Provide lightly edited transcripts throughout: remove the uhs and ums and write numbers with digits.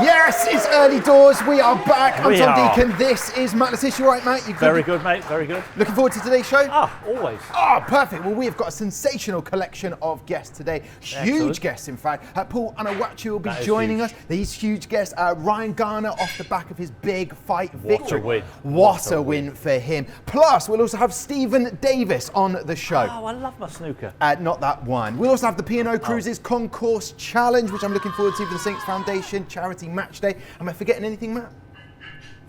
Yes, it's early doors. We are back. I'm Tom Deacon. This is Matt Tissier. You all right, Matt? Very good, mate. Very good. Looking forward to today's show? Always. Perfect. Well, we have got a sensational collection of guests today. Huge guests, in fact. Paul Onuachu will be joining us. These huge guests. Ryan Garner off the back of his big fight victory. What a win for him. Plus, we'll also have Stephen Davis on the show. Oh, I love my snooker. Not that one. We'll also have the P&O Cruises Concourse Challenge, which I'm looking forward to for the Saints Foundation charity match day. Am I forgetting anything, Matt?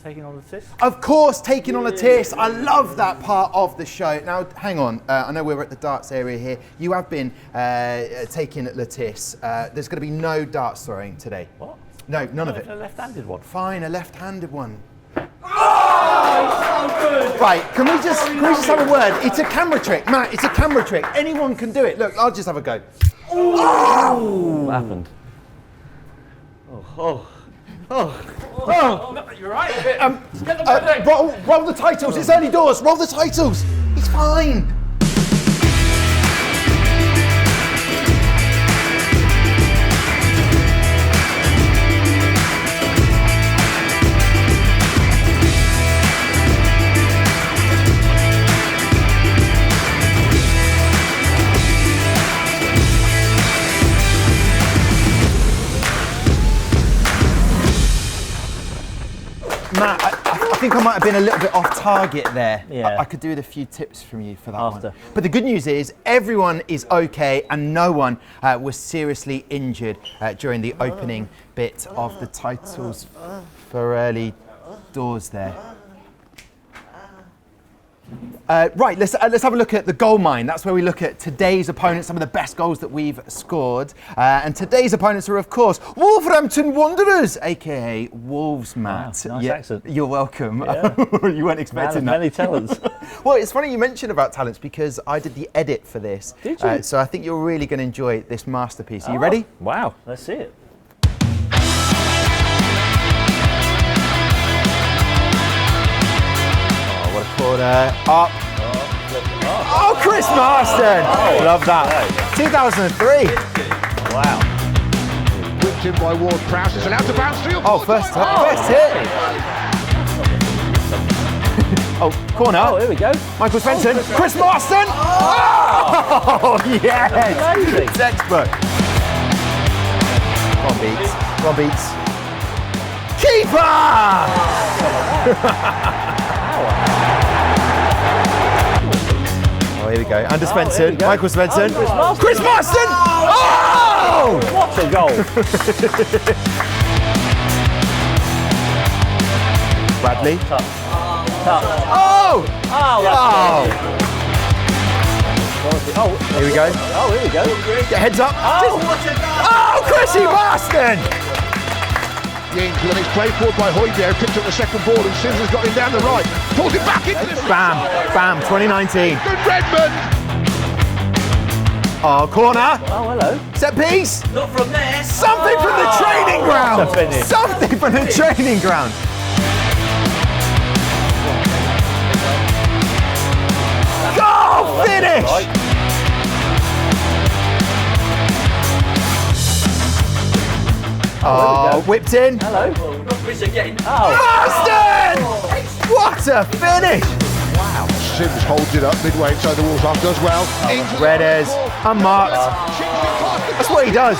Taking on the Tiss? Of course, taking on a Tiss. I love that part of the show. Now, hang on. I know we're at the darts area here. You have been taking the Tiss. There's going to be no darts throwing today. What? No, none of it. A left-handed one. Fine, a left-handed one. Oh, so good. Right, can we just have a word? It's a camera trick, Matt. It's a camera trick. Anyone can do it. Look, I'll just have a go. Oh! What happened? Oh, no, you're right. Roll the titles. It's early doors. Roll the titles. It's fine. Matt, I think I might have been a little bit off target there. Yeah. I could do with a few tips from you for that one. But the good news is everyone is okay and no one was seriously injured during the opening bit of the titles for early doors there. Right, let's have a look at the goal mine. That's where we look at today's opponents, some of the best goals that we've scored. And today's opponents are, of course, Wolverhampton Wanderers, aka Wolves, Matt. Wow, nice accent. You're welcome. Yeah. You weren't expecting that. Many talents. Well, it's funny you mentioned about talents because I did the edit for this. Did you? So I think you're really going to enjoy this masterpiece. Are you ready? Wow, let's see it. What a corner. Up. Oh, Chris Marston! Oh, love that. 2003. Wow. Whipped in by Ward Prowse. It's allowed to bounce through. First hit. Corner. Oh, here we go. Michael Svensson. Chris Marston. Oh, yes. Amazing. Textbook. One beats. Keeper! Oh, here we go. Under Svensson. Michael Svensson. Chris Marston! Oh! What a goal. Bradley. Oh! Here we go. Oh, here we go. Get heads up. Oh, Chrissy Marston! Yings with his play forward by Højbjerg, picked up the second ball and Sims has got him down the right. Pulls it back into the... Bam, 2019. Good Redmond! Oh, corner. Oh, hello. Set piece. Not from there. Something from the training ground. Something from the training ground. Goal finish. Oh, whipped in. Hello. Chris again. Marston! What a finish. Wow. Sims holds it up midway inside the Wolves half, does well. Redders, unmarked. That's what he does.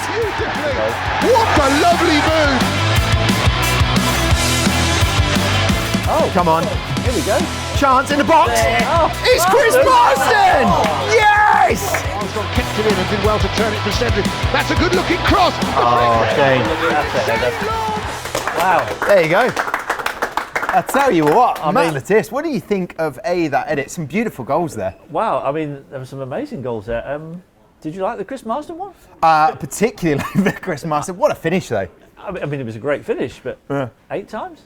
What a lovely move! Oh, come on. Here we go. Chance in the box. It's Chris Marston! Yes! Armstrong kept it in and did well to turn it for Cedric. That's a good looking cross. Oh, Shane. Wow. There you go. I tell you what, Matt Tiss, what do you think of that edit? Some beautiful goals there. Wow, I mean, there were some amazing goals there. Did you like the Chris Marston one? Particularly the Chris Marston. What a finish, though. I mean, it was a great finish, but 8 times?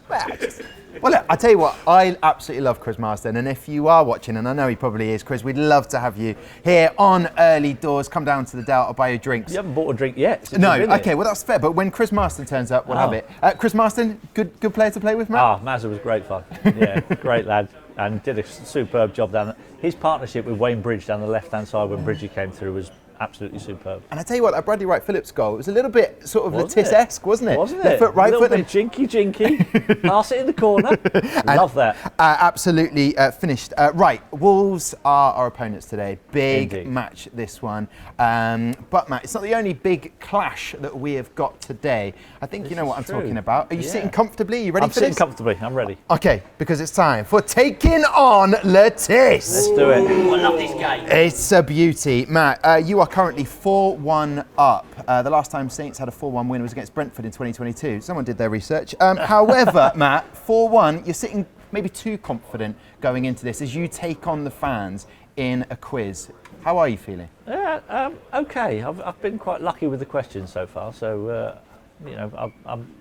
Well, look, I tell you what, I absolutely love Chris Marston, and if you are watching, and I know he probably is, Chris, we'd love to have you here on Early Doors. Come down to the Dell, I'll buy you drinks. You haven't bought a drink yet. No, okay, well, that's fair, but when Chris Marston turns up, we'll have it. Chris Marston, good player to play with, Matt? Mazza was great fun. Yeah, great lad, and did a superb job down there. His partnership with Wayne Bridge down the left-hand side when Bridgie came through was absolutely superb. And I tell you what, that Bradley Wright-Phillips goal, it was a little bit sort of Wasn't Lettice-esque, wasn't it? Wasn't Left it? foot, right a little foot. bit jinky. Pass it in the corner. Love that. Absolutely finished. Right, Wolves are our opponents today. Big Indeed. match, this one. But Matt, it's not the only big clash that we have got today. I think you know what I'm talking about. Are you sitting comfortably? Are you ready I'm for this? sitting comfortably. I'm ready. Okay, because it's time for Taking on Lettice. Let's do it. I love this game. It's a beauty. Matt, you are currently 4-1 up. The last time Saints had a 4-1 win was against Brentford in 2022. Someone did their research. However, Matt, 4-1, you're sitting maybe too confident going into this as you take on the fans in a quiz. How are you feeling? Yeah, okay. I've been quite lucky with the questions so far, so you know, I'm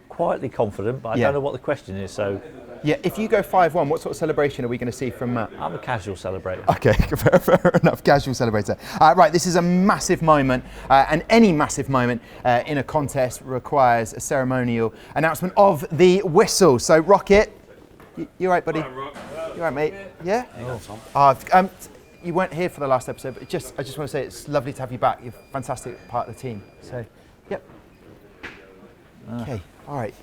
quietly confident, but I don't know what the question is, so... Yeah, if you go 5-1, what sort of celebration are we going to see from Matt? I'm a casual celebrator. Okay, fair enough, casual celebrator. Right, this is a massive moment, and any massive moment in a contest requires a ceremonial announcement of the whistle. So, Rocket, you all right, buddy? You all right, mate? Yeah? You weren't here for the last episode, but I just want to say it's lovely to have you back. You're a fantastic part of the team. So, yep. Okay, all right.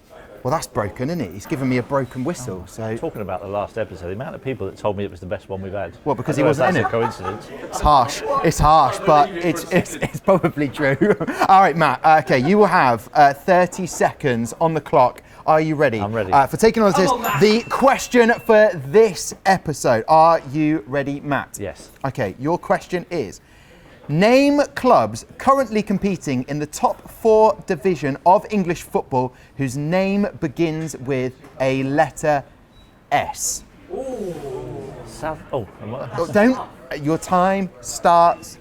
Well, that's broken, isn't it? He's given me a broken whistle. So Talking about the last episode, the amount of people that told me it was the best one we've had. Well, because he wasn't in it. it. That's a coincidence. It's harsh, but it's probably true. All right, Matt. Okay, you will have 30 seconds on the clock. Are you ready? I'm ready. For Taking on the question for this episode. Are you ready, Matt? Yes. Okay, your question is: name clubs currently competing in the top 4 division of English football whose name begins with a letter S. Don't. Your time starts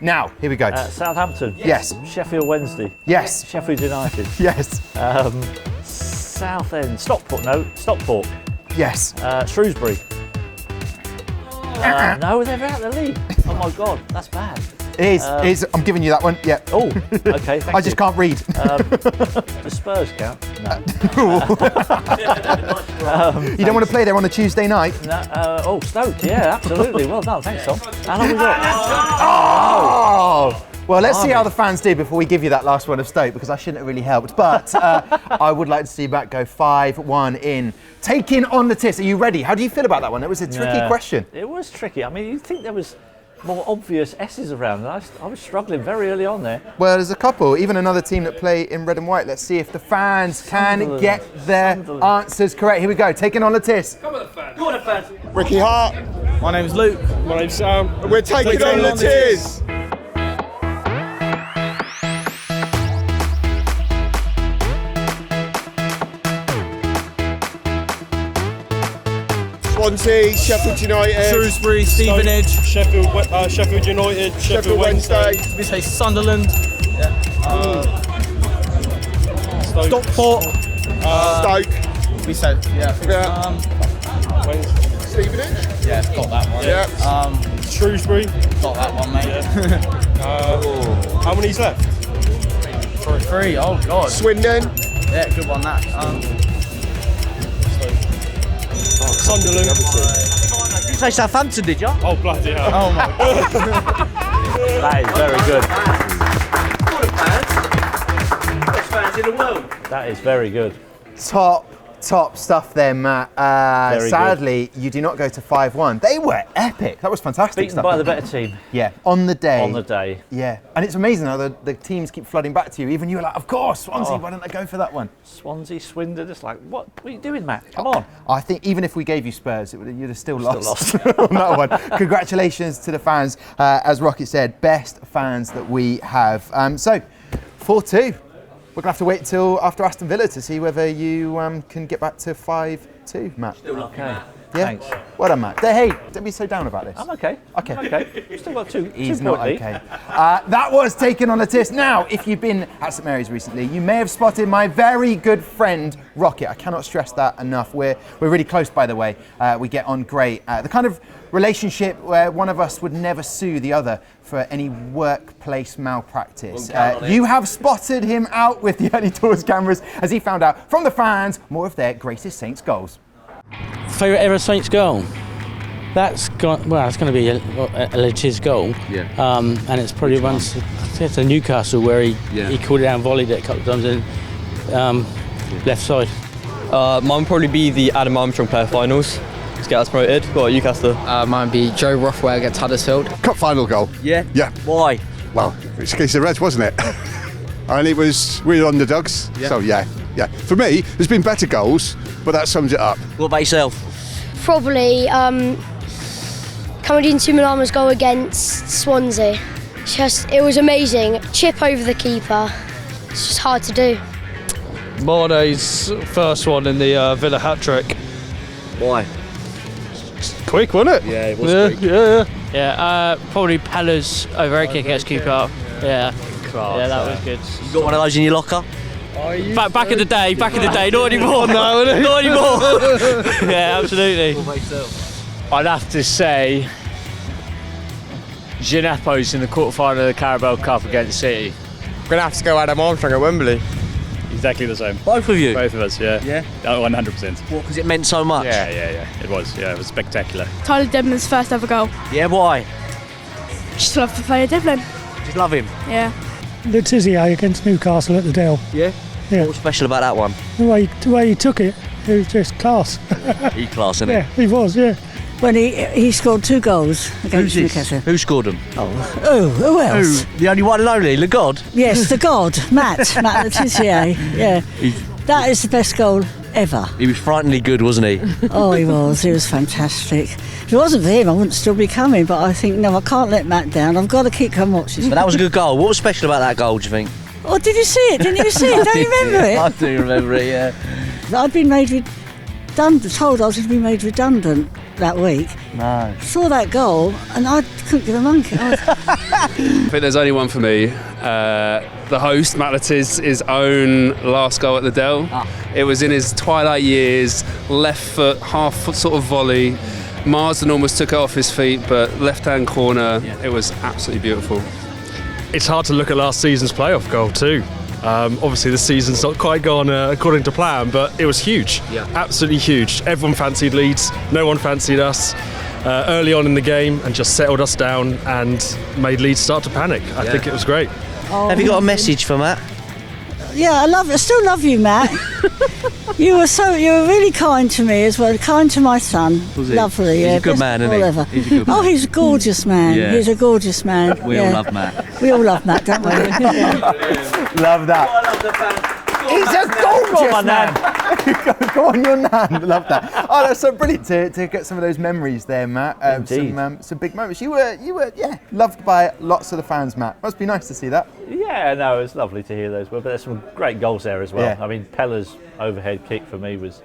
now. Here we go. Southampton. Yes. Sheffield Wednesday. Yes. Sheffield United. Yes. Southend. Stockport. Yes. Shrewsbury. No, they're out of the league. Oh my God, that's bad. It is. I'm giving you that one. Yeah. Oh, okay, thank I just can't read. The Spurs count? No. You don't want to play there on a Tuesday night? No. Stoke, yeah, absolutely. Well done, thanks, Tom. How long we got? Oh! Well, let's see how the fans do before we give you that last one of Stoke, because I shouldn't have really helped. But I would like to see Matt go 5-1 in. Taking on Lettice. Are you ready? How do you feel about that one? It was a tricky question. It was tricky. I mean, you'd think there was more obvious S's around. And I was struggling very early on there. Well, there's a couple. Even another team that play in red and white. Let's see if the fans can get their answers correct. Here we go. Taking on Lettice. Come on, the fans. Go on, the fans. Ricky Hart. My name's Luke. My name's Sam. And we're taking on Lettice. Swansea, Sheffield United, Shrewsbury, Stevenage, Sheffield United, Sheffield Wednesday, we say Sunderland, Stoke. Stockport, Stoke, we said, Stevenage. yeah, got that one. Yeah. Shrewsbury. Got that one, mate. How many's left? 3, oh God. Swindon. Yeah, good one, that. Sunderland. You say Southampton, did you? Oh, bloody hell. Oh my God. That is very good. Go on, the fans. Best fans in the world. That is very good. Top stuff there, Matt. Sadly, you do not go to 5-1. They were epic. That was fantastic Beaten stuff. by the better team. Yeah, on the day. On the day. Yeah, and it's amazing how the teams keep flooding back to you. Even you were like, of course, Swansea, why don't they go for that one? Swansea, Swindon, it's like, what are you doing, Matt? Come on. I think even if we gave you Spurs, you'd have still lost on that one. Congratulations to the fans. As Rocket said, best fans that we have. So, 4-2. We're going to have to wait till after Aston Villa to see whether you can get back to 5-2, Matt. Okay. Yeah? Thanks. Well done, Matt. Hey, don't be so down about this. I'm okay. Okay. I'm okay. We've still got two. He's 2 not point lead. okay. That was Taken on Lettice. Now, if you've been at St Mary's recently, you may have spotted my very good friend Rocket. I cannot stress that enough. We're really close, by the way. We get on great. The kind of relationship where one of us would never sue the other for any workplace malpractice. You have spotted him out with the early doors cameras as he found out from the fans more of their greatest Saints goals. Favourite ever Saints goal? That's it's going to be alleged his goal. Yeah. And it's probably it's a Newcastle where he called it down, volleyed it a couple of times in left side. Mine would probably be the Adam Armstrong player finals. Let's get us promoted. What about you, Castor? Mine would be Joe Rothwell against Huddersfield. Cup final goal. Yeah? Yeah. Why? Well, it's against the Reds, wasn't it? And we were underdogs. Yeah. So yeah. For me, there's been better goals, but that sums it up. What about yourself? Probably Kamaldeen Tumalama's goal against Swansea. It was amazing. Chip over the keeper. It's just hard to do. Mane's first one in the Villa hat-trick. Why? Quick, wasn't it? Yeah, it was quick. Yeah, probably Pella's overhead kick against Cooper. Yeah. Class, that was good. You got one of those in your locker? Back in the day, not anymore. No, not anymore. Yeah, absolutely. What about yourself? I'd have to say Gineppo's in the quarter-final of the Carabao Cup against City. I'm going to have to go Adam Armstrong at Wembley. Exactly the same. Both of you? Both of us, yeah. Yeah? 100%. What, because it meant so much? Yeah. It was spectacular. Tyler Devlin's first ever goal. Yeah, why? Just love the player Devlin. Just love him? Yeah. The Tissier against Newcastle at the Dell. Yeah? Yeah. What was special about that one? The way he took it was just class. He class, isn't it? Yeah, he was, yeah. When he scored 2 goals against Newcastle. Who scored them? Who else? The only one and only, Le God? Yes, the God, Matt Tissier. Yeah, that is the best goal ever. He was frighteningly good, wasn't he? Oh, he was fantastic. If it wasn't for him, I wouldn't still be coming, but I think, no, I can't let Matt down. I've got to keep coming watching. But that was a good goal. What was special about that goal, do you think? Oh, did you see it? Didn't you see it? Don't you remember it? I do remember it, yeah. I'd been made told I was going to be made redundant that week. No. Saw that goal and I couldn't give a monkey. I think there's only one for me. The host, Matt Letiz's own last goal at the Dell. It was in his twilight years, left foot, half foot sort of volley. Marsden almost took it off his feet, but left-hand corner, It was absolutely beautiful. It's hard to look at last season's playoff goal too. Obviously the season's not quite gone according to plan, but it was huge. Yeah. Absolutely huge. Everyone fancied Leeds, no one fancied us early on in the game, and just settled us down and made Leeds start to panic. I think it was great. Have you got a message for Matt? Yeah, I still love you, Matt. You were really kind to me as well, kind to my son. Was he? Lovely, He's a good man, isn't he? Ever. He's a good man. Oh, he's a gorgeous man. Yeah. He's a gorgeous man. We all love Matt. We all love Matt, don't we? Love that. I love the fans. He's a gorgeous man. Go on, your nan. Love that. Oh, that's so brilliant to get some of those memories there, Matt. Some big moments. You were loved by lots of the fans, Matt. Must be nice to see that. Yeah, no, it was lovely to hear those. But there's some great goals there as well. Yeah. I mean, Pella's overhead kick for me was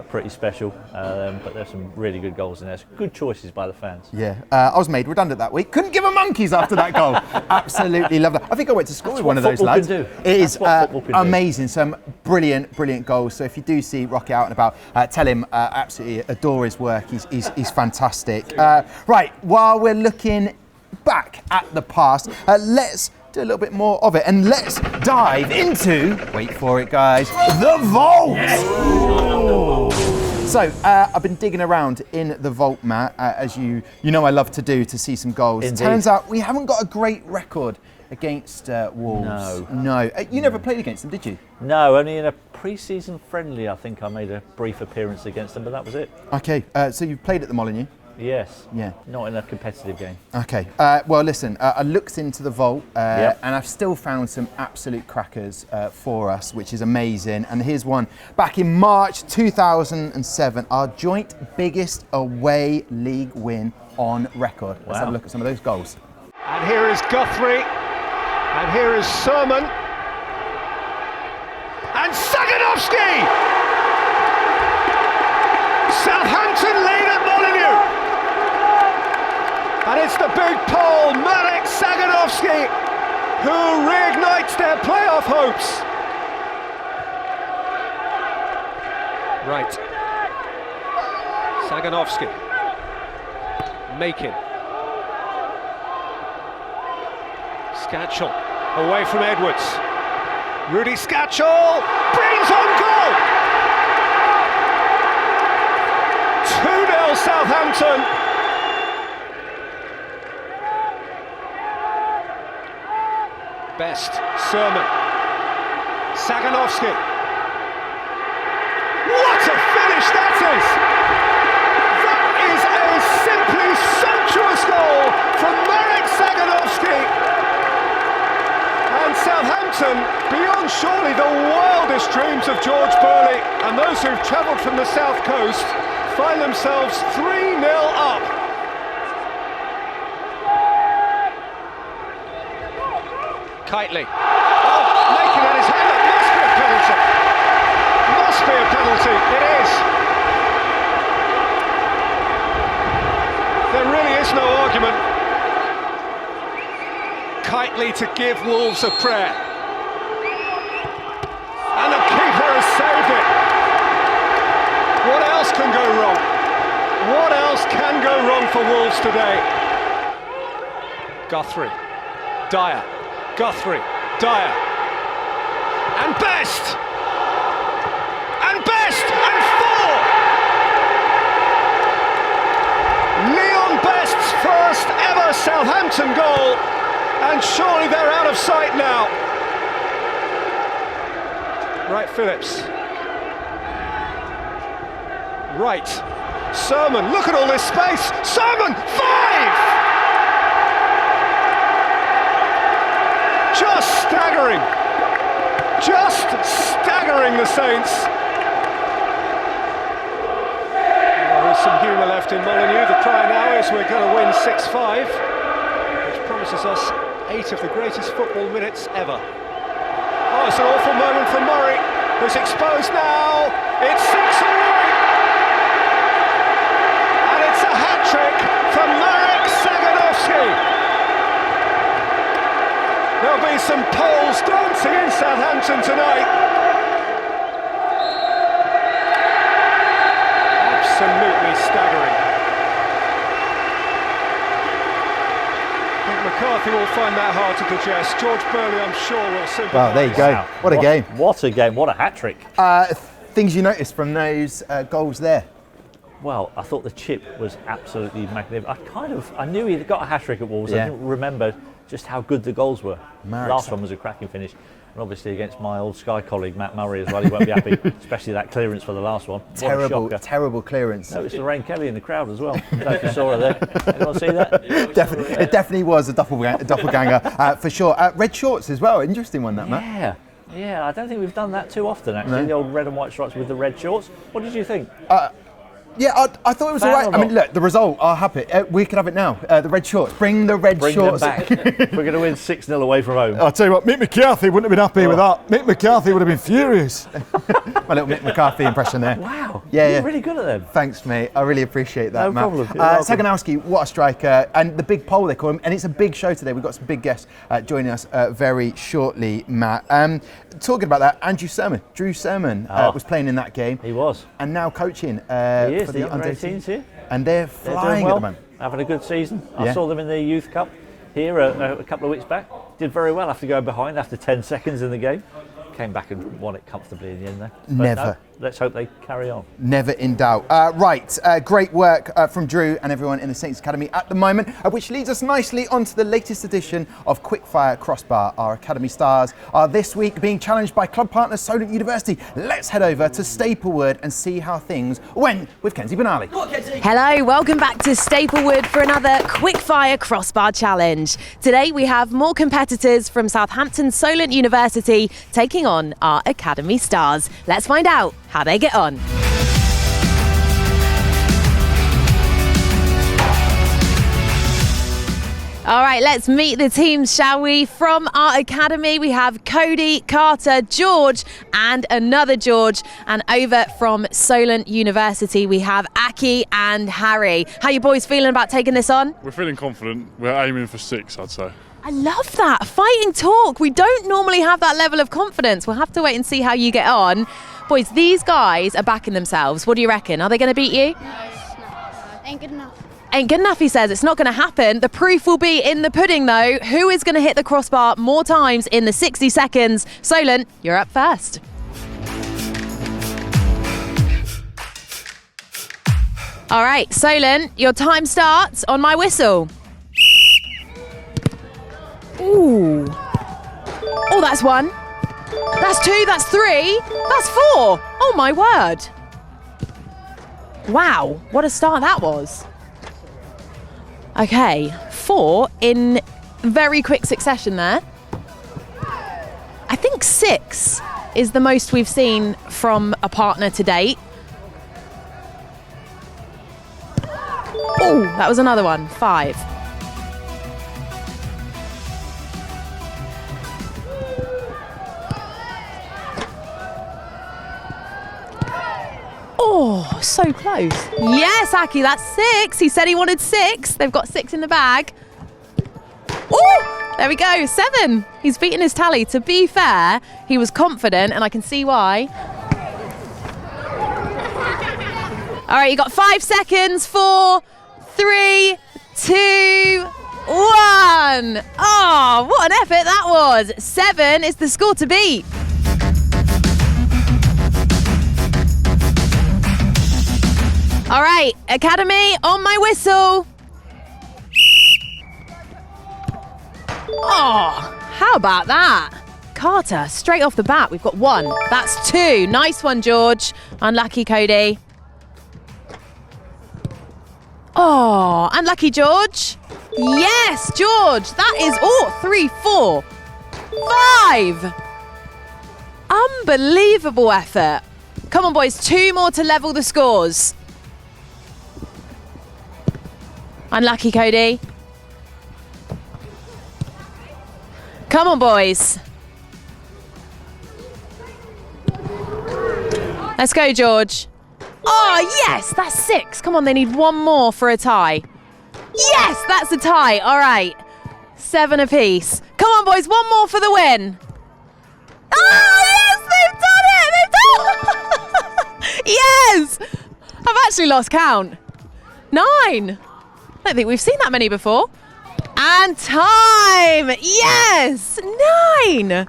pretty special. But there's some really good goals in there. Some good choices by the fans. Yeah, I was made redundant that week. Couldn't give a monkeys after that goal. Absolutely love that. I think I went to school with one of those lads. Can do. It is amazing. Some brilliant goals. So if you do see Rocky out and about, tell him absolutely adore his work. He's fantastic. Right, while we're looking back at the past, let's do a little bit more of it, and let's dive into, wait for it guys, the vault! So I've been digging around in the vault, Matt, as you know I love to do, to see some goals. Indeed. Turns out we haven't got a great record against Wolves. No. You never played against them, did you? No, only in a pre-season friendly. I think I made a brief appearance against them, but that was it. Okay, so you've played at the Molineux? Yes. Yeah. Not in a competitive game. Okay. Well, listen, I looked into the vault Yep. and I've still found some absolute crackers for us, which is amazing. And here's one. Back in March 2007, our joint biggest away league win on record. Let's have a look at some of those goals. And here is Guthrie, and here is Sermon, and Saganovsky! Southampton lead at Molineux! And it's the big Pole, Marek Saganovsky, who reignites their playoff hopes. Right. Saganovsky. Making. Scatchell away from Edwards. Rudy Scatchell brings on goal! 2-0 Southampton. Best, Sermon, Saganovsky. What a finish that is! That is a simply sumptuous goal from Marek Saganovsky. And Southampton, beyond surely the wildest dreams of George Burley and those who've travelled from the south coast, find themselves 3-0 up. Kitely. Oh, naked at his hand. It must be a penalty. Must be a penalty. It is. There really is no argument. Kitely to give Wolves a prayer. And the keeper has saved it. What else can go wrong? What else can go wrong for Wolves today? Guthrie. Dyer. Guthrie, Dyer, and Best! And Best! And 4! Leon Best's first ever Southampton goal, and surely they're out of sight now. Right, Phillips. Right, Sermon, look at all this space! Sermon, 5! Just staggering the Saints. There is some humour left in Molineux. The cry now is we're going to win 6-5, which promises us 8 of the greatest football minutes ever. Oh, it's an awful moment for Murray, who's exposed now. It's 6-all. And it's a hat-trick for Marek Saganovsky. There'll be some Poles dancing in Southampton tonight. Absolutely staggering. I think McCarthy will find that hard to digest. George Burley, I'm sure, will sympathise. Well, there you go. Wow. What a game. What a game. What a hat-trick. Things you noticed from those goals there? Well, I thought the chip was absolutely magnificent. I knew he'd got a hat-trick at Wolves. Yeah. I didn't remember just how good the goals were. Marek. Last one was a cracking finish. And obviously against my old Sky colleague, Matt Murray, as well. He won't be happy, especially that clearance for the last one. Terrible clearance. No, it's Lorraine Kelly in the crowd as well. I don't know if you saw her there. Anyone see that? It definitely was a doppelganger for sure. Red shorts as well. Interesting one, that, Matt. Yeah, I don't think we've done that too often, actually. No. The old red and white stripes with the red shorts. What did you think? Yeah, I thought it was all right. I mean, look, the result, I'll have it. We could have it now. The red shorts. Bring the red shorts. Bring them back. We're going to win 6-0 away from home. I'll tell you what, Mick McCarthy wouldn't have been happy with that. Mick McCarthy would have been furious. My little Mick McCarthy impression there. Wow. Yeah, You're really good at them. Thanks, mate. I really appreciate that, No Matt. problem. Saganowski, what a striker. And the big pole, they call him. And it's a big show today. We've got some big guests joining us very shortly, Matt. Talking about that, Andrew Sermon, Drew Sermon was playing in that game. He was. And now coaching He is, for the under 18s here. And they're flying at the moment. Having a good season. Yeah. I saw them in the Youth Cup here a couple of weeks back. Did very well after going behind after 10 seconds in the game. Came back and won it comfortably in the end there. But Never. No, let's hope they carry on. Never in doubt. Great work from Drew and everyone in the Saints Academy at the moment, which leads us nicely onto the latest edition of Quickfire Crossbar. Our Academy stars are this week being challenged by club partner Solent University. Let's head over to Staplewood and see how things went with Kenzie Benali. Hello, welcome back to Staplewood for another Quickfire Crossbar Challenge. Today we have more competitors from Southampton Solent University taking on our Academy stars. Let's find out how they get on. All right, let's meet the teams, shall we? From our academy, we have Cody, Carter, George, and another George. And over from Solent University, we have Aki and Harry. How you boys feeling about taking this on? We're feeling confident. We're aiming for 6, I'd say. I love that. Fighting talk. We don't normally have that level of confidence. We'll have to wait and see how you get on. Boys, these guys are backing themselves. What do you reckon? Are they going to beat you? No, ain't good enough. Ain't good enough, he says. It's not going to happen. The proof will be in the pudding, though. Who is going to hit the crossbar more times in the 60 seconds? Solent, you're up first. All right, Solent, your time starts on my whistle. Ooh. Oh, that's 1. That's 2, that's 3, that's 4. Oh my word. Wow, what a start that was. Okay, 4 in very quick succession there. I think 6 is the most we've seen from a partner to date. Oh, that was another one, 5. Oh, so close. Yes, Aki, that's 6. He said he wanted 6. They've got 6 in the bag. Oh, there we go, 7. He's beaten his tally. To be fair, he was confident, and I can see why. All right, you got 5 seconds. 4, 3, 2, 1. Oh, what an effort that was. 7 is the score to beat. All right, Academy, on my whistle. Oh, how about that? Carter, straight off the bat, we've got 1. That's 2. Nice one, George. Unlucky, Cody. Oh, unlucky, George. Yes, George. That is, 3, 4, 5. Unbelievable effort. Come on, boys, 2 more to level the scores. Unlucky, Cody. Come on, boys. Let's go, George. Oh, yes, that's 6. Come on, they need 1 more for a tie. Yes, that's a tie. All right, 7 apiece. Come on, boys, 1 more for the win. Oh, yes, they've done it. Yes. I've actually lost count. 9. I don't think we've seen that many before. And time! Yes! 9!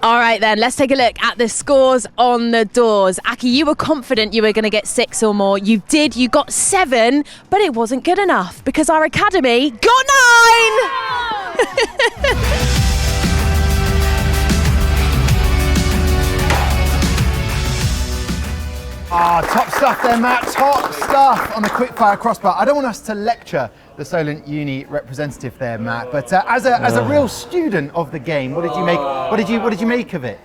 All right then, let's take a look at the scores on the doors. Aki, you were confident you were going to get 6 or more. You did, you got 7, but it wasn't good enough because our academy got 9! Top stuff there, Matt. Top stuff on the quickfire crossbar. I don't want us to lecture the Solent Uni representative there, Matt, but as a real student of the game, what did you make? What did you make of it?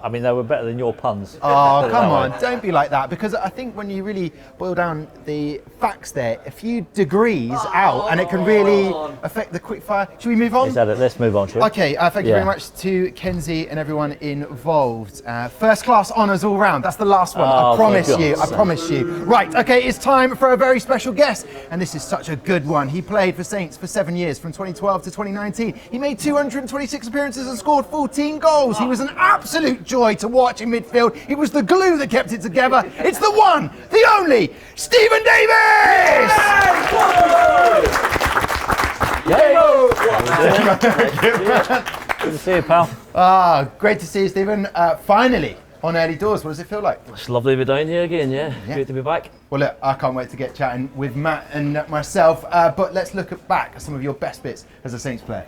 I mean, they were better than your puns. Oh, come on, don't be like that, because I think when you really boil down the facts there, a few degrees out, and it can really affect the quickfire. Should we move on? Let's move on, shall we? Okay, thank you very much to Kenzie and everyone involved. First class honours all round. That's the last one. I promise you. Right, okay, it's time for a very special guest, and this is such a good one. He played for Saints for 7 years, from 2012 to 2019. He made 226 appearances and scored 14 goals. He was an absolute joy to watch in midfield. He was the glue that kept it together. It's the one, the only, Stephen Davis! Good to see you, pal. Great to see you, Stephen. Finally, on Early Doors. What does it feel like? It's lovely to be down here again, yeah. Great to be back. Well, look, I can't wait to get chatting with Matt and myself, but let's look back at some of your best bits as a Saints player.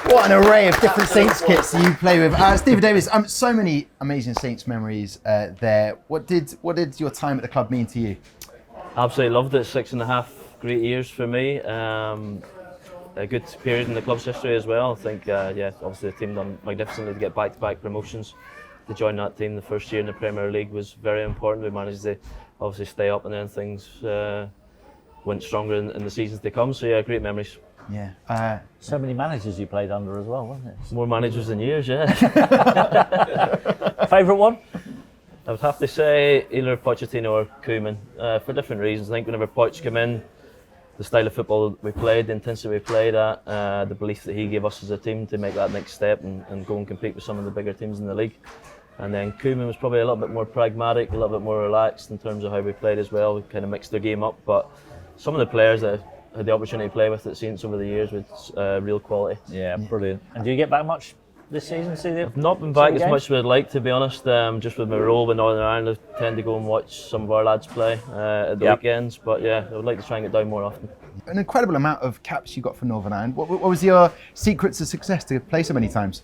What an array of different Saints kits you play with. Stephen Davis, so many amazing Saints memories there. What did your time at the club mean to you? Absolutely loved it. 6.5 great years for me. A good period in the club's history as well. I think, obviously the team done magnificently to get back-to-back promotions. To join that team the first year in the Premier League was very important. We managed to obviously stay up, and then things went stronger in the seasons to come. So yeah, great memories. Yeah. So many managers you played under as well, wasn't it? More managers than years, yeah. Favourite one? I would have to say either Pochettino or Koeman, for different reasons. I think whenever Poch came in, the style of football we played, the intensity we played at, the belief that he gave us as a team to make that next step and go and compete with some of the bigger teams in the league. And then Koeman was probably a little bit more pragmatic, a little bit more relaxed in terms of how we played as well. We kind of mixed their game up, but some of the players that I had the opportunity to play with at Saints over the years with real quality. Yeah, brilliant. And do you get back much this season? I've not been back as much as I'd like, to be honest. Just with my role with Northern Ireland, I tend to go and watch some of our lads play at the weekends. But yeah, I would like to try and get down more often. An incredible amount of caps you got for Northern Ireland. What was your secret to success to play so many times?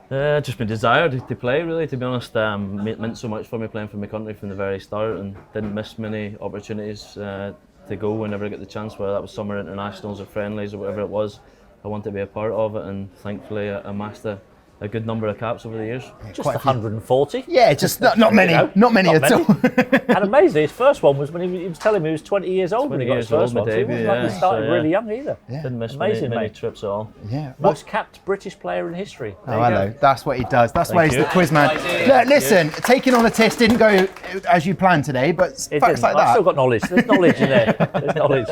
Just my desire to play, really, to be honest. Meant so much for me playing for my country from the very start, and didn't miss many opportunities to go whenever I get the chance, whether that was summer internationals or friendlies or whatever it was. I wanted to be a part of it, and thankfully I amassed a good number of caps over the years. Just 140? Yeah, just not many, not many at all. And amazing, his first one was when he was telling me he was 20 years old when he got his first one. So he wasn't like he started really young either. Yeah. Didn't miss amazing, many trips at all. Yeah. Most capped British player in history. Oh, hello. That's what he does. That's why he's the quiz man. Look, listen, taking on a test didn't go as you planned today, but facts like that. I've still got knowledge. There's knowledge in there. There's knowledge.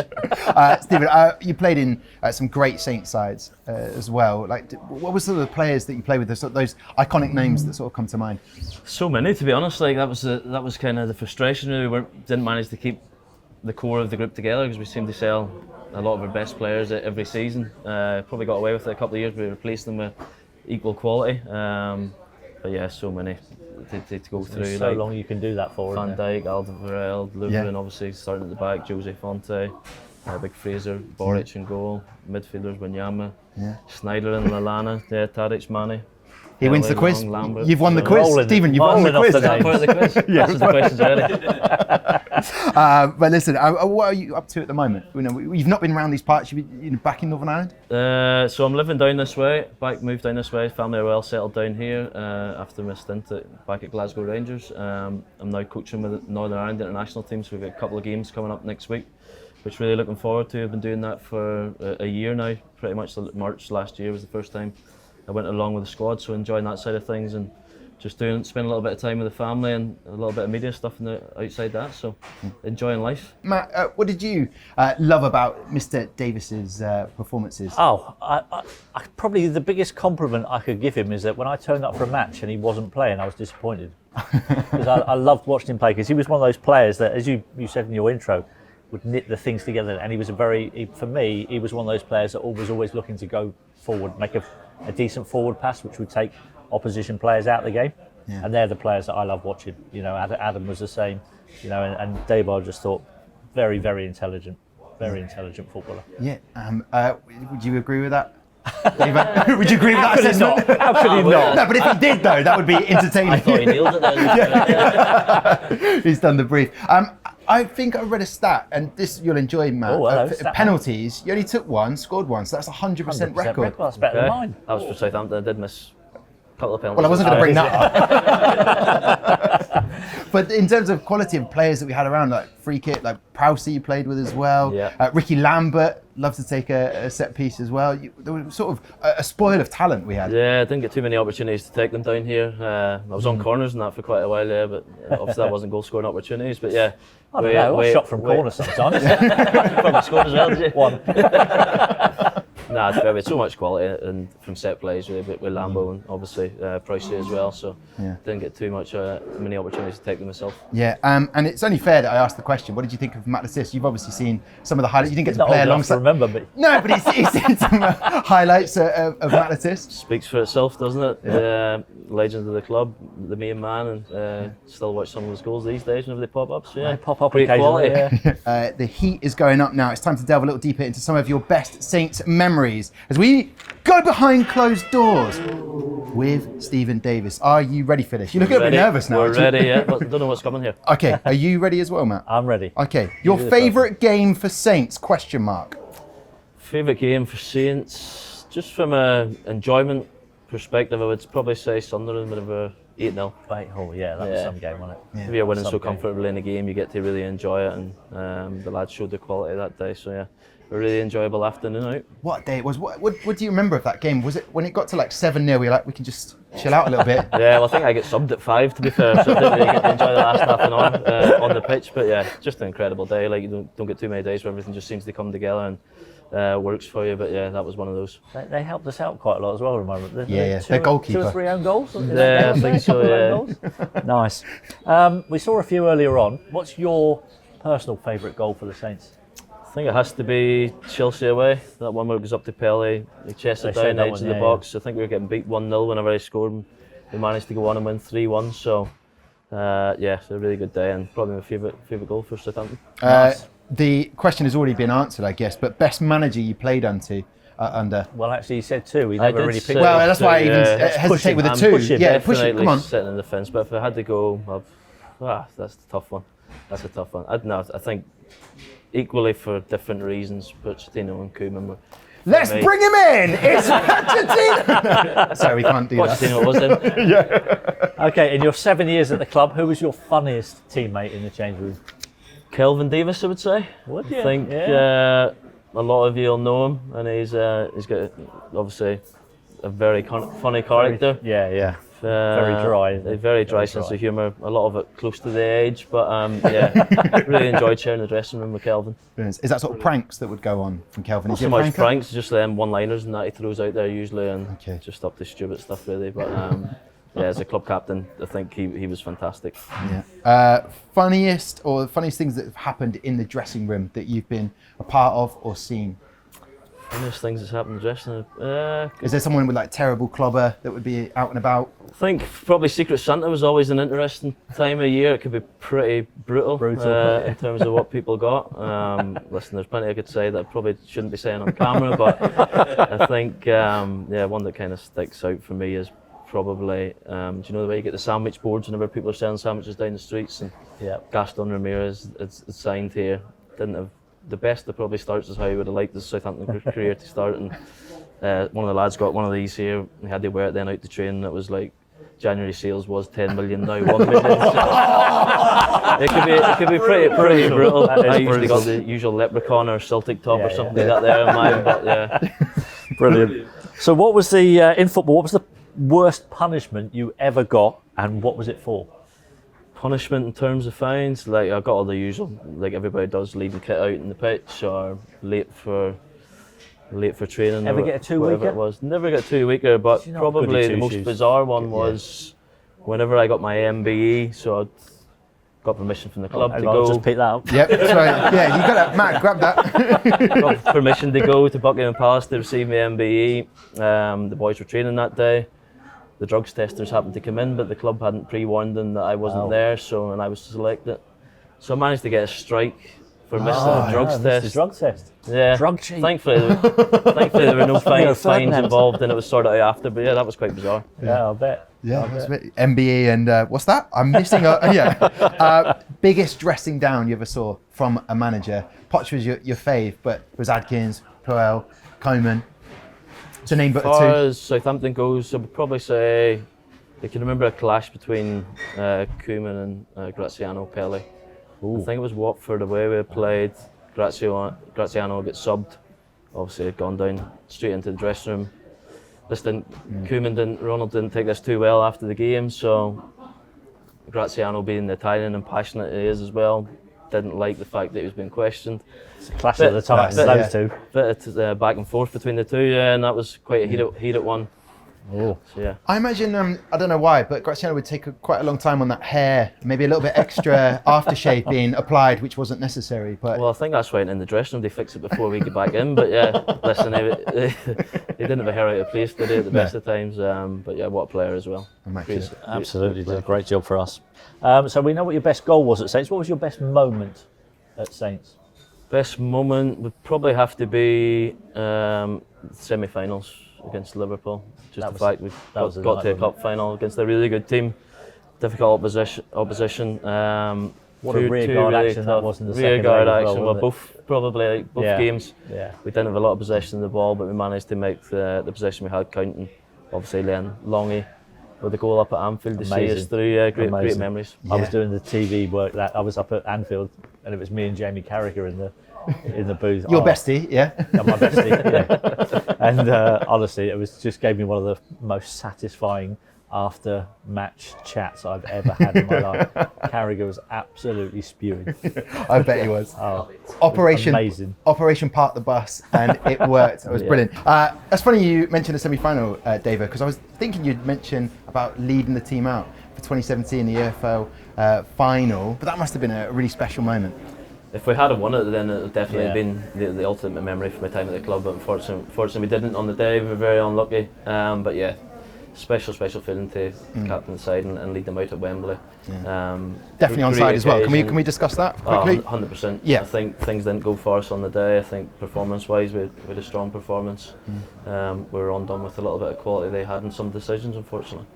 Stephen, you played in some great Saints sides as well. Like, what were some of the players that you played with? Those iconic names that sort of come to mind? So many, to be honest. Like that was kind of the frustration. We didn't manage to keep the core of the group together because we seemed to sell a lot of our best players every season. Probably got away with it a couple of years. We replaced them with equal quality. But yeah, so many to go through. There's so long you can do that for. Van Dijk, Alderweireld, Lovren, obviously starting at the back. Jose Fonte, Big Fraser, Boric in goal. Midfielders Wanyama, Snyder and Lallana, Tadic, Mane. He wins the quiz. Lambert. You've won the quiz, Stephen. You've won the quiz. Part of the quiz. Yeah. That's the questions already. But listen, what are you up to at the moment? You know, you've not been around these parts. You've back in Northern Ireland. So I'm living down this way. Moved down this way. Family are well settled down here after my stint back at Glasgow Rangers. I'm now coaching with the Northern Ireland international team. So we've got a couple of games coming up next week, which really looking forward to. I've been doing that for a year now. Pretty much March last year was the first time I went along with the squad, so enjoying that side of things and just spend a little bit of time with the family and a little bit of media stuff outside that, so enjoying life. Matt, what did you love about Mr. Davis's performances? Oh, I probably the biggest compliment I could give him is that when I turned up for a match and he wasn't playing, I was disappointed. Because I loved watching him play, because he was one of those players that, as you said in your intro, would knit the things together, and he was for me, he was one of those players that was always looking to go forward, make a decent forward pass, which would take opposition players out of the game. Yeah. And they're the players that I love watching. You know, Adam was the same. You know, and Dave, I just thought very, very intelligent footballer. Yeah. Would you agree with that? Would you agree with that assessment? How could he not? No, but if he did though, that would be entertaining. I thought he nailed it then. He's done the brief. I think I read a stat, and this you'll enjoy, Matt. Penalties, you only took one, scored one, so that's 100% record. That's better than mine. That was for Southampton. I did miss a couple of penalties. Well, I wasn't going to bring that up. But in terms of quality of players that we had around, like free kick, like Prowsey you played with as well. Yeah. Ricky Lambert, loved to take a set piece as well. There was sort of a spoil of talent we had. Yeah, I didn't get too many opportunities to take them down here. I was on corners and that for quite a while there, but obviously that wasn't goal scoring opportunities. But yeah, I don't know, I shot from corners sometimes. Probably scored as well, did you? One. Nah, it's fair. We had so much quality and from set plays with Lambo and obviously Pricey as well. So didn't get too many opportunities to take them myself. Yeah, and it's only fair that I asked the question. What did you think of Matt Latisse? You've obviously seen some of the highlights. You didn't get to play alongside. Remember me? No, but he's seen some highlights of Matt Latisse. Speaks for itself, doesn't it? Yeah. Legend of the club, the main man, and still watch some of his goals these days whenever they pop up. So yeah, they pop up great quality. Yeah. The heat is going up now. It's time to delve a little deeper into some of your best Saints memories as we go behind closed doors with Stephen Davis. Are you ready for this? You look a bit nervous now. We're ready, yeah. But don't know what's coming here. Okay, are you ready as well, Matt? I'm ready. Okay, your favourite game for Saints? ? Favourite game for Saints, just from an enjoyment perspective, I would probably say Sunderland, whatever, 8-0. Oh yeah, that was some game, wasn't it? If you're winning so comfortably in a game, you get to really enjoy it, and the lads showed the quality that day. So yeah, a really enjoyable afternoon out. What a day it was. What do you remember of that game? Was it when it got to like 7-0, you're like, we can just chill out a little bit? Yeah, well, I think I get subbed at 5, to be fair, so I didn't really get to enjoy the last half an hour on the pitch. But yeah, just an incredible day. Like, you don't get too many days where everything just seems to come together and works for you. But yeah, that was one of those. They helped us out quite a lot as well, remember? Yeah. Their goalkeeper. 2 or 3 own goals? Yeah, I think so, yeah. Nice. We saw a few earlier on. What's your personal favourite goal for the Saints? I think it has to be Chelsea away. That one where it goes up to Pele, he chests it down the edge of the box. I think we were getting beat 1-0 whenever I scored, and we managed to go on and win 3-1. So, yeah, it's a really good day and probably my favourite goal for Southampton. The question has already been answered, I guess, but best manager you played under? Well, actually, he said 2. He never really picked. Well, that's why I even hesitate with the 2. Yeah, push it. Come on. Sitting in the fence, but if I had to go, that's a tough one. That's a tough one. I think equally for different reasons, Pochettino and Koeman. Let's bring him in! It's Pochettino! Sorry, we can't do that. Pochettino was in. Yeah. Okay, in your 7 years at the club, who was your funniest teammate in the change room? Kelvin Davis, I would say. Would you? I think a lot of you will know him, and he's got obviously a very funny character. Yeah. Very dry. A very dry sense of humour. A lot of it close to the edge, but yeah, really enjoyed sharing the dressing room with Kelvin. Is that sort of pranks that would go on from Kelvin? Not so much pranks, just one-liners and that he throws out there usually, and just up to stupid stuff really. But yeah, as a club captain, I think he was fantastic. Yeah. Funniest things that have happened in the dressing room that you've been a part of or seen? Funniest things that's happened in the dressing room. Is there someone with like terrible clobber that would be out and about? I think probably Secret Santa was always an interesting time of year. It could be pretty brutal. In terms of what people got. Listen, there's plenty I could say that I probably shouldn't be saying on camera, but I think one that kind of sticks out for me is probably, do you know the way you get the sandwich boards whenever people are selling sandwiches down the streets? And Gaston Ramirez, it's signed here. Didn't have the best that probably starts is how he would have liked his Southampton career to start. And one of the lads got one of these here. He had to wear it then out to train. And it was like January sales was 10 million, now 1 million. it could be pretty brutal. I usually got the usual leprechaun or Celtic top or something like that there in mind. But yeah, brilliant. So what was in football? What was the worst punishment you ever got, and what was it for? Punishment in terms of fines, like I got all the usual, like everybody does, leaving kit out in the pitch or late for training. Ever get a 2-weeker? It was. Never got a 2-weeker, but probably the most bizarre one was whenever I got my MBE. So I got permission from the club to go. I'll just pick that up. Yep, sorry. Yeah, you got that, Matt. Grab that. Got permission to go to Buckingham Palace to receive my MBE. The boys were training that day. The drugs testers happened to come in, but the club hadn't pre-warned them that I wasn't there, and I was selected. So I managed to get a strike for missing the drugs test. The drug test. Yeah. Drug cheat. Thankfully there were no fines involved, and it was sorted out after. But yeah, that was quite bizarre. Yeah, I'll bet. Yeah, MBE and what's that? I'm missing biggest dressing down you ever saw from a manager. Poch was your fave, but it was Adkins, Puel, Koeman. To name but two. As far as Southampton goes, I would probably say I can remember a clash between Koeman and Graziano Pelle. I think it was Watford away we played. Graziano gets subbed. Obviously, had gone down straight into the dressing room. Ronald didn't take this too well after the game, so Graziano, being the Italian and passionate he is as well, didn't like the fact that he was being questioned. It's a clash of the times, those two. Bit of back and forth between the two, and that was quite a heated one. Oh. So, yeah. I imagine, I don't know why, but Graziano would take quite a long time on that hair, maybe a little bit extra aftershave being applied, which wasn't necessary. But well, I think that's right in the dressing room, they fix it before we get back in. But yeah, listen, he didn't have a hair out of place today at the best of times. But yeah, what a player as well. Absolutely, did a great job for us. So we know what your best goal was at Saints. What was your best moment at Saints? Best moment would probably have to be semi-finals against Liverpool. Just the fact we got to a cup final against a really good team, difficult opposition. What a rearguard action that was in the second leg. Rearguard action. Well, both games. Yeah. We didn't have a lot of possession of the ball, but we managed to make the possession we had count. And obviously, Len Longy with the goal up at Anfield to see us through. Great memories. I was doing the TV work. I was up at Anfield, and it was me and Jamie Carragher in the in the booth. Your bestie, yeah? Yeah, my bestie, yeah. And honestly, just gave me one of the most satisfying after match chats I've ever had in my life. Carragher was absolutely spewing. I bet he was. Oh, Operation Park the Bus, and it worked. It was brilliant. That's funny you mentioned the semi-final, David, because I was thinking you'd mention about leading the team out for 2017, the EFL final, but that must have been a really special moment. If we had won it, then it would definitely have been the ultimate memory for my time at the club. But unfortunately we didn't on the day. We were very unlucky. But yeah, special feeling to captain the side and lead them out at Wembley. Yeah. Definitely on side as well. Can we discuss that quickly? 100%. Yeah. I think things didn't go for us on the day. I think performance-wise we had a strong performance. We were undone with a little bit of quality they had in some decisions, unfortunately.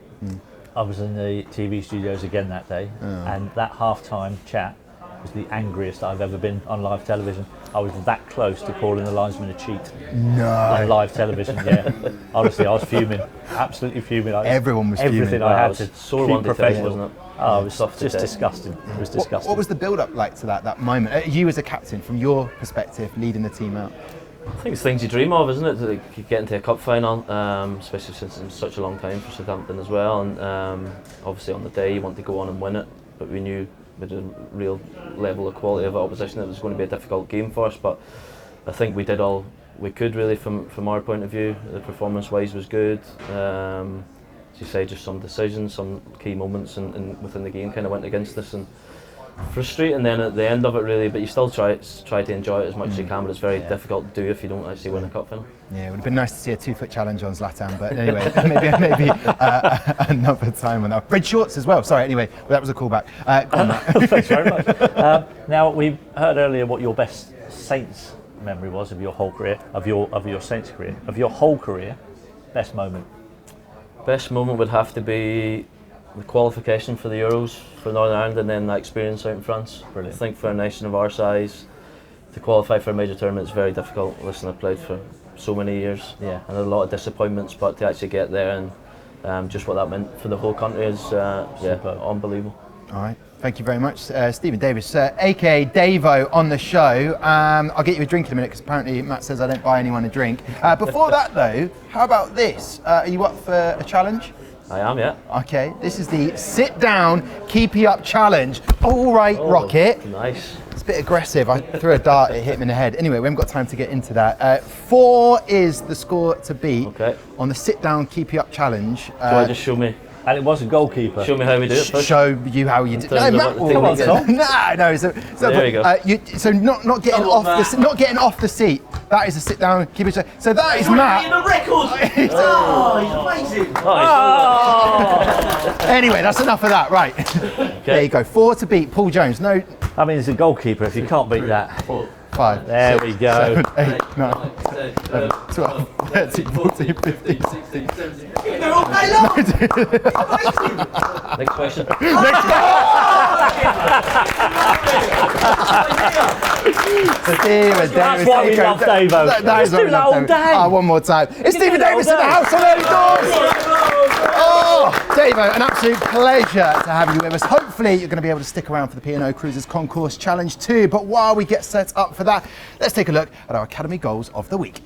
I was in the TV studios again that day, and that half-time chat was the angriest I've ever been on live television. I was that close to calling the linesman a cheat. No. On live television, yeah. Honestly, I was fuming, absolutely fuming. Everyone was everything fuming. I had to sore keep professional, wasn't it? Oh, it was just disgusting. It was disgusting. What was the build-up like to that moment? You as a captain, from your perspective, leading the team out? I think it's things you dream of, isn't it? To get into a cup final, especially since it's such a long time for Southampton as well. And obviously on the day you want to go on and win it, but we knew with a real level of quality of opposition it was going to be a difficult game for us. But I think we did all we could really from our point of view. The performance-wise was good. As you say, just some decisions, some key moments within the game kind of went against us and frustrating then at the end of it really, but you still try to enjoy it as much as you can, but it's very difficult to do if you don't actually win a cup final. Yeah, it would have been nice to see a 2-foot challenge on Zlatan, but anyway, maybe another time on that. Red shorts as well, sorry, anyway, well, that was a callback. Go on, Matt. Thanks very much. Now, we heard earlier what your best Saints memory was of your whole career, of your Saints career, of your whole career, best moment. Best moment would have to be the qualification for the Euros for Northern Ireland and then that experience out in France. Brilliant. I think for a nation of our size, to qualify for a major tournament is very difficult. Listen, I've played for so many years and a lot of disappointments, but to actually get there and just what that meant for the whole country is unbelievable. All right, thank you very much. Stephen Davis, aka Davo, on the show. I'll get you a drink in a minute because apparently Matt says I don't buy anyone a drink. Before that though, how about this? Are you up for a challenge? I am, yeah. Okay, this is the sit down, keep you up challenge. All right, Rocket. Nice. It's a bit aggressive. I threw a dart, it hit him in the head. Anyway, we haven't got time to get into that. 4 is the score to beat on the sit down, keep you up challenge. Do I just show me? And it was a goalkeeper. Show me how we do it first. Show you how you do it. No, Matt, come on, Tom. No. So there you go. So not getting not getting off the seat. That is a sit down, keep it. So that is Matt. The record. He's amazing. Anyway, that's enough of that. Right. There you go. 4 to beat. Paul Jones. No. I mean, it's a goalkeeper. If you can't beat that. 5. There we go. 7, 8, 9, 11, 12, 13, 14, 15, 16, 17. They're all day long. Next question. That's why we love Davo. Let's do that all day. One more time. It's Stephen Davis in the house on early doors. Oh, Davo, an absolute pleasure to have you with us. Hopefully you're going to be able to stick around for the P&O Cruisers Concourse Challenge too. But while we get set up for that, let's take a look at our Academy Goals of the Week.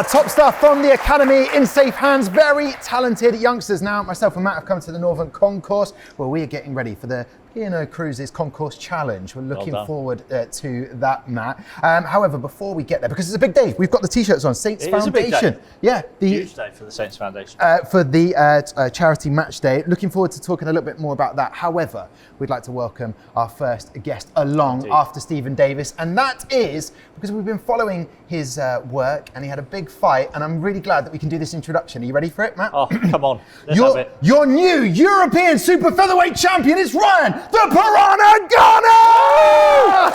Top stuff from the Academy in safe hands. Very talented youngsters now. Myself and Matt have come to the Northern Concourse where we are getting ready for the P&O Cruises Concourse Challenge. We're looking done. forward to that, Matt. However, before we get there, because it's a big day, we've got the T-shirts on, Saints It is a big Foundation. day. Yeah, Huge day for the Saints Foundation. for the charity match day. Looking forward to talking a little bit more about that. However, we'd like to welcome our first guest along after Stephen Davis, and that is because we've been following his work, and he had a big fight, and I'm really glad that we can do this introduction. Are you ready for it, Matt? Oh, come on. Let's have it. Your new European super-featherweight champion is Ryan the Piranha Garner!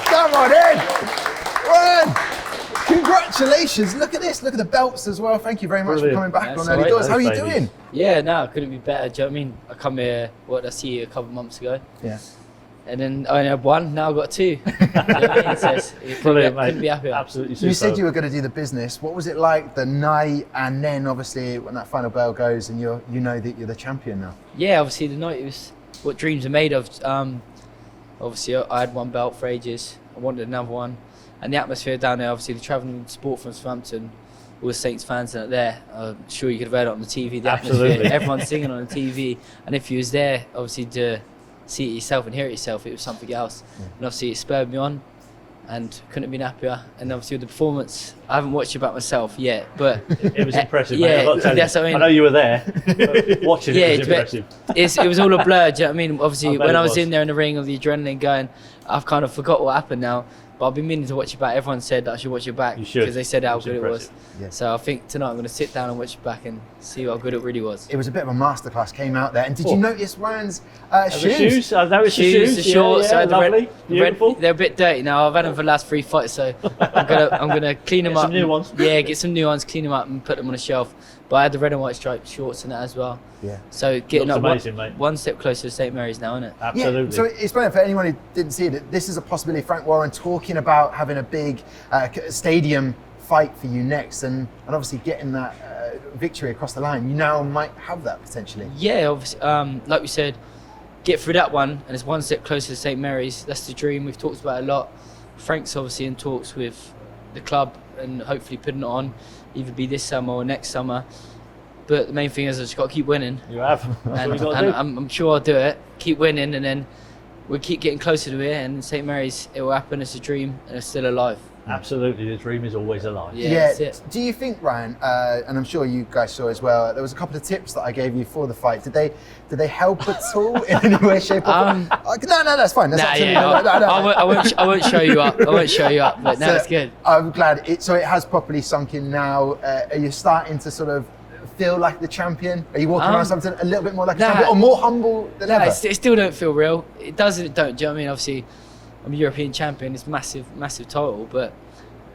Come on in. Ryan, congratulations. Look at this. Look at the belts as well. Thank you very much for coming back on Early Doors. How are you doing? Yeah, no, couldn't be better. Do you know what I mean? I come here, I see you a couple of months ago. Yeah. And then I only had one, now I've got two. Do you know what I mean? So Brilliant, mate. Couldn't be happier. Absolutely super. You said you were going to do the business. What was it like the night, and then obviously when that final bell goes and you know that you're the champion now? Yeah, obviously the night, it was what dreams are made of. Obviously I had one belt for ages. I wanted another one. And the atmosphere down there, obviously the travelling sport from Southampton, all the Saints fans out there, I'm sure you could have heard it on the TV, the atmosphere, everyone's singing on the TV. And if you was there, obviously to see it yourself and hear it yourself, it was something else. And obviously it spurred me on and couldn't have been happier. And obviously with the performance, I haven't watched it back myself yet, but it was impressive, yeah, mate. I've got to tell you. That's what I mean. I know you were there. Watching it was impressive. It was all a blur, do you know what I mean? Obviously, when I was was. in there in the ring of the adrenaline going, I've kind of forgot what happened now. But I've been meaning to watch it back. Everyone said that I should watch it back because they said how good it was. Yeah. So I think tonight I'm going to sit down and watch it back and see how good it really was. It was a bit of a masterclass, came out there. And did you notice Ryan's shoes? The shoes? I noticed the shoes. The shorts, Yeah, the beautiful. they're a bit dirty now. I've had them for the last 3 fights, so I'm gonna clean them Get up. some new ones. Yeah, get some new ones, clean them up and put them on a shelf. But I had the red and white striped shorts and that as well. Yeah. So getting Looks up amazing, mate. one step closer to St Mary's now, isn't it? Absolutely. Yeah, so explain for anyone who didn't see it, this is a possibility. Frank Warren talking about having a big stadium fight for you next, and obviously getting that victory across the line. You now might have that potentially. Yeah, obviously, like we said, get through that one, and it's one step closer to St Mary's. That's the dream. We've talked about it a lot. Frank's obviously in talks with the club and hopefully putting it on, either be this summer or next summer. But the main thing is I just got to keep winning. You have. That's what you got to do. I'm sure I'll do it. Keep winning, and then we'll keep getting closer to it. And in St Mary's, it will happen. It's a dream, and it's still alive. Absolutely, the dream is always alive. Yeah. That's it. Do you think, Ryan, and I'm sure you guys saw as well, there was a couple of tips that I gave you for the fight. Did they help at all in any way, shape, or form? No, that's fine. That's I won't show you up. I won't show you up. But no, that's good. I'm glad. So it has properly sunk in now. Are you starting to sort of feel like the champion? Are you walking around something a little bit more like a champion, or more humble than ever? It still don't feel real. It does and it don't. Do you know what I mean? Obviously, I'm a European champion. It's massive title. But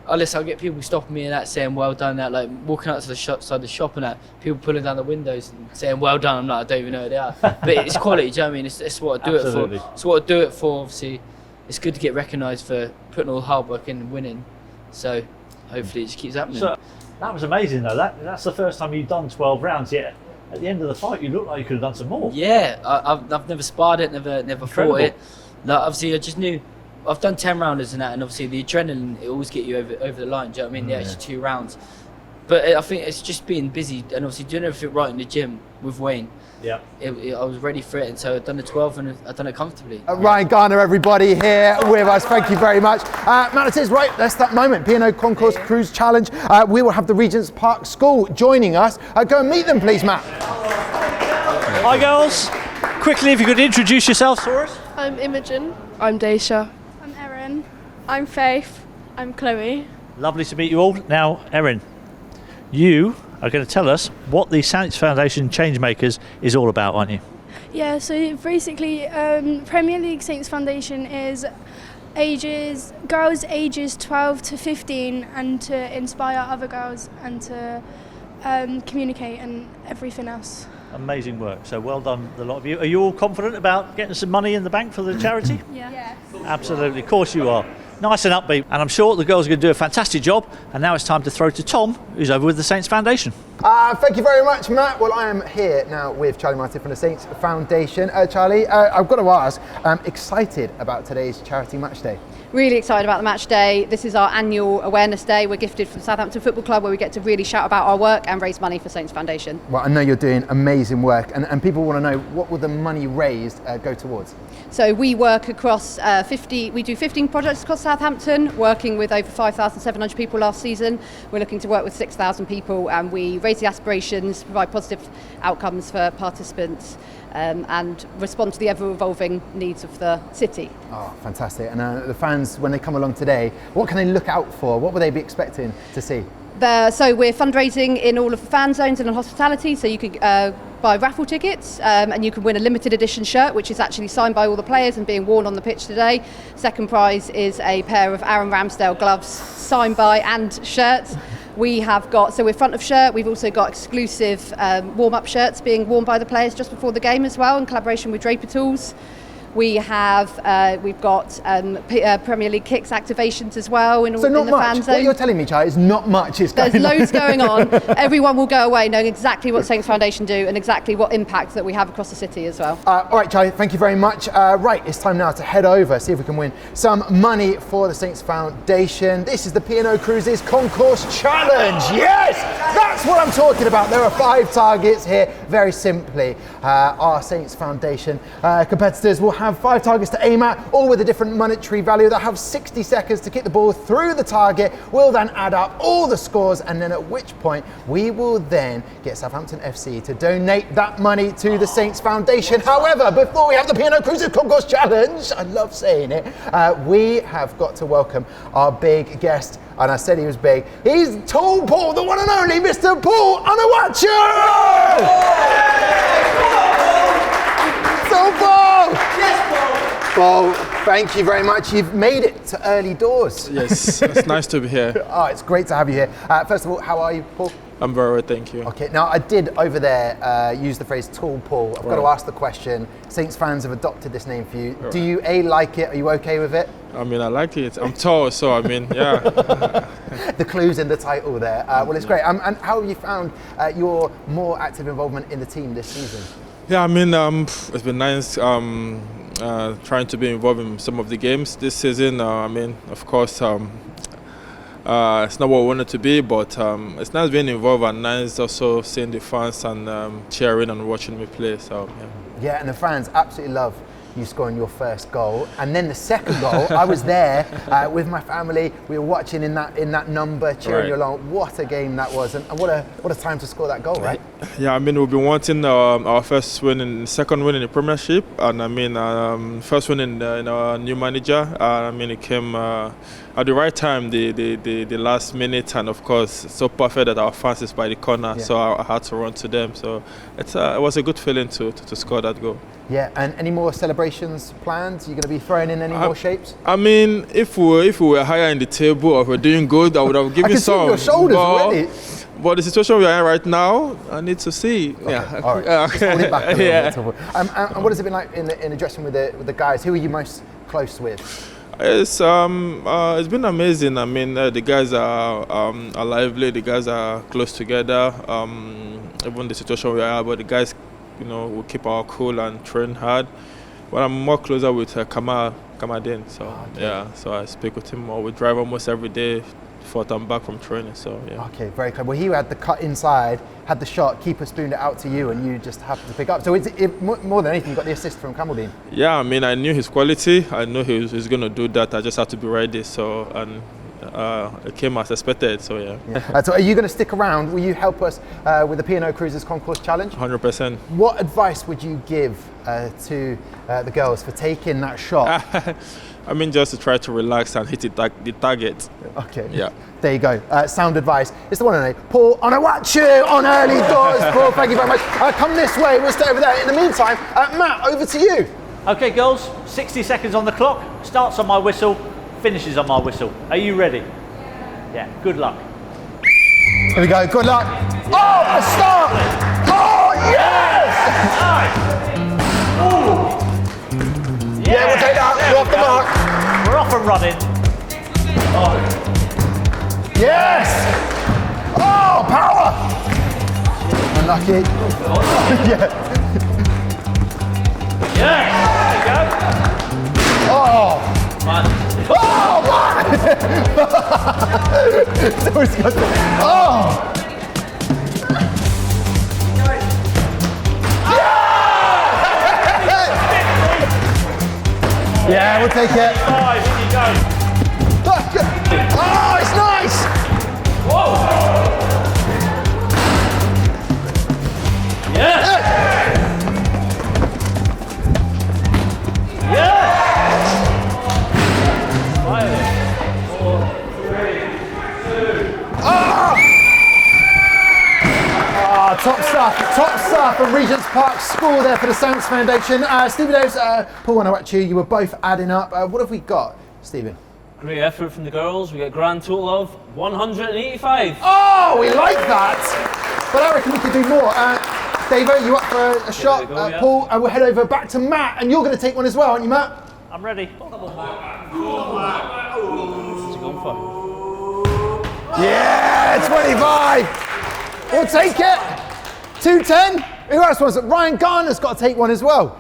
unless I get people stopping me and that saying well done, that like walking out to the outside the shop and that people pulling down the windows and saying well done. I'm like, I don't even know who they are. But it's quality. Do you know what I mean? It's what I do it for. It's what I do it for. Obviously, it's good to get recognised for putting all the hard work in and winning. So hopefully it just keeps happening. So, that was amazing though. That's the first time you've done 12 rounds yet. At the end of the fight, you looked like you could have done some more. Yeah, I've never sparred it, never fought it. Like, obviously, I just knew I've done 10 rounders and that, and obviously the adrenaline it always get you over the line. Do you know what I mean? The extra 2 rounds. But I think it's just being busy and obviously doing everything right in the gym with Wayne. Yeah. I was ready for it, and so I've done the 12 and I've done it comfortably. Ryan Garner, everybody here with us. Thank you very much. Matt, it is right. That's that moment. P&O Concourse Cruise Challenge. We will have the Regent's Park School joining us. Go and meet them, please, Matt. Hi, girls. Quickly, if you could introduce yourselves for us. I'm Imogen. I'm Daisha. I'm Erin. I'm Faith. I'm Chloe. Lovely to meet you all. Now, Erin, you are going to tell us what the Saints Foundation Changemakers is all about, aren't you? Yeah, so basically Premier League Saints Foundation is girls ages 12 to 15, and to inspire other girls and to communicate and everything else. Amazing work. So well done, the lot of you. Are you all confident about getting some money in the bank for the charity? Yeah. Yes. Absolutely, of course you are. Nice and upbeat. And I'm sure the girls are going to do a fantastic job. And now it's time to throw to Tom, who's over with the Saints Foundation. Thank you very much, Matt. Well, I am here now with Charlie Martin from the Saints Foundation. Charlie, I've got to ask, I'm excited about today's charity match day. Really excited about the match day. This is our annual awareness day. We're gifted from Southampton Football Club, where we get to really shout about our work and raise money for Saints Foundation. Well, I know you're doing amazing work, and people want to know, what will the money raised go towards? So we work across we do 15 projects across Southampton, working with over 5,700 people last season. We're looking to work with 6,000 people, and we raise the aspirations, provide positive outcomes for participants, and respond to the ever-evolving needs of the city. Oh, fantastic. And the fans, when they come along today, what can they look out for? What will they be expecting to see? So we're fundraising in all of the fan zones and in hospitality, so you can buy raffle tickets and you can win a limited edition shirt, which is actually signed by all the players and being worn on the pitch today. Second prize is a pair of Aaron Ramsdale gloves, signed by and shirts. We have got, so we're front of shirt, we've also got exclusive warm-up shirts being worn by the players just before the game as well, in collaboration with Draper Tools. We've got Premier League kicks activations as well in the fan zone. What you're telling me, Charlie, is not much is going on. There's loads going on. Everyone will go away knowing exactly what Saints Foundation do and exactly what impact that we have across the city as well. All right, Charlie, thank you very much. Right, it's time now to head over, see if we can win some money for the Saints Foundation. This is the P&O Cruises Concourse Challenge. Yes, that's what I'm talking about. There are 5 targets here. Very simply, our Saints Foundation competitors will have 5 targets to aim at, all with a different monetary value. They'll have 60 seconds to kick the ball through the target. We'll then add up all the scores, and then at which point we will then get Southampton FC to donate that money to the Saints Foundation. However, before we have the P&O Cruises Concourse Challenge, I love saying it, we have got to welcome our big guest. And I said he was big. He's Tall Paul, the one and only Mr. Paul Onuachu! So Paul! Yes, Paul! Paul, thank you very much. You've made it to early doors. Yes, it's nice to be here. Oh, it's great to have you here. First of all, how are you, Paul? I'm very well, thank you. Okay, now I did over there use the phrase Tall Paul. I've got to ask the question. Saints fans have adopted this name for you. Right. Do you like it? Are you okay with it? I mean, I like it. I'm tall, so I mean, yeah. The clue's in the title there. Well, it's great. And how have you found your more active involvement in the team this season? Yeah, I mean, it's been nice trying to be involved in some of the games this season. I mean, of course, it's not what we wanted to be, but it's nice being involved and nice also seeing the fans and cheering and watching me play. So yeah, and the fans absolutely love you scoring your first goal, and then the second goal. I was there with my family. We were watching in that number, cheering you along. What a game that was, and what a time to score that goal, right? Yeah, I mean, we've been wanting our first win, second win in the Premiership, and I mean, first win in our new manager. I mean, it came at the right time, the last minute, and of course, so perfect that our fans is by the corner, so I had to run to them. So it was a good feeling to score that goal. Yeah, and any more celebrations planned? Are you going to be throwing in any more shapes? I mean, if we were higher in the table or if we're doing good, I would have given some. I can see your shoulders already. But the situation we are in right now, I need to see. Okay, yeah. All right. Just hold it back a little bit. And what has it been like in the dressing with the guys? Who are you most close with? It's been amazing. I mean, the guys are lively. The guys are close together. Even the situation we are, but the guys, we keep our cool and train hard. But I'm more closer with Kamadin. So yeah, so I speak with him more. We drive almost every day before I'm back from training. So yeah. Okay, very clever. Well, he had the cut inside, had the shot, keeper spooned it out to you, and you just happened to pick up. So more than anything, you got the assist from Kamaldeen. Yeah, I mean, I knew his quality. I knew he was going to do that. I just had to be ready. So it came as expected. So yeah. So are you going to stick around? Will you help us with the P&O Cruises Concourse Challenge? 100%. What advice would you give to the girls for taking that shot? I mean, just to try to relax and hit the target. Okay. Yeah. There you go. Sound advice. It's the one and only Paul Onuachu on early doors. Paul, thank you very much. Come this way. We'll stay over there. In the meantime, Matt, over to you. Okay, girls. 60 seconds on the clock. Starts on my whistle. Finishes on my whistle. Are you ready? Yeah. Good luck. Here we go. Good luck. Oh, a start. Oh, yes! Ooh. Yeah, we'll take that. We're off the mark. We're off and running. Oh. Yes! Oh, power! Unlucky. Yeah. There you go. Oh! Man. Oh, man! It's always got to... Oh! Yeah, we'll take it. 5, here you go. Oh, it's nice! Whoa! Yeah! Yeah! 5, 4, 3, 2. Oh! Oh, top stuff from Regent's Park School there for the Saints Foundation. Stephen Davis, Paul Onuachu, you were both adding up. What have we got, Stephen? Great effort from the girls. We got a grand total of 185. Oh, we like that. But I reckon we could do more. Davo, you up for a shot? Go, yeah. Paul, we'll head over back to Matt, and you're going to take one as well, aren't you, Matt? I'm ready. What's he going for? Yeah, 25. We'll take it. 210. Who else wants it? Ryan Garner's got to take one as well.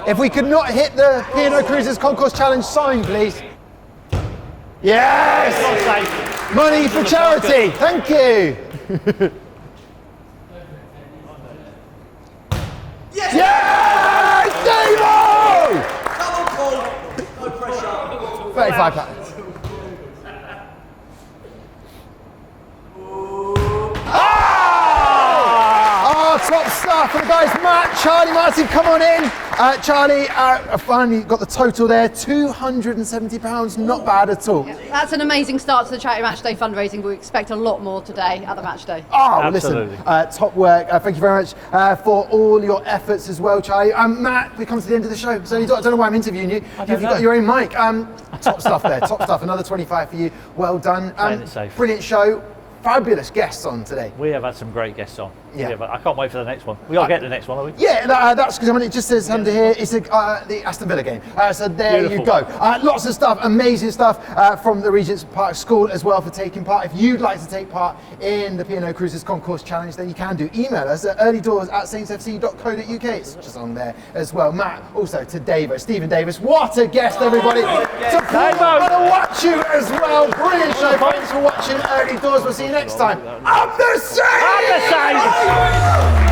If we could not hit the P&O Cruises Concourse Challenge sign, please. Yes! Money for charity. Thank you. Yes! Davo! No pressure. 35 pounds. Oh, top stuff for the guys. Matt, Charlie, Martin, come on in. Charlie, finally got the total there. £270, not bad at all. Yeah, that's an amazing start to the charity matchday fundraising. We expect a lot more today at the matchday. Oh, well, listen, top work. Thank you very much for all your efforts as well, Charlie. Matt, we come to the end of the show, so I don't know why I'm interviewing you. You've got your own mic. Top stuff there, top stuff. Another 25 for you. Well done. Playing it safe. Brilliant show. Fabulous guests on today. We have had some great guests on. Yeah. I can't wait for the next one. We got to get to the next one, are we? Yeah, that's because it just says under here, it's the Aston Villa game. So there Beautiful. you go. Lots of stuff, amazing stuff from the Regent's Park School as well for taking part. If you'd like to take part in the P&O Cruises Concourse Challenge, then you can do. Email us at earlydoors@saintsfc.co.uk. It's just on there as well. Matt, also to Davo, Stephen Davis. What a guest, everybody. To Paul Onuachu as well. Brilliant show. Thanks for watching Early Doors. We'll see you next time. Up the Saints! Up the Saints!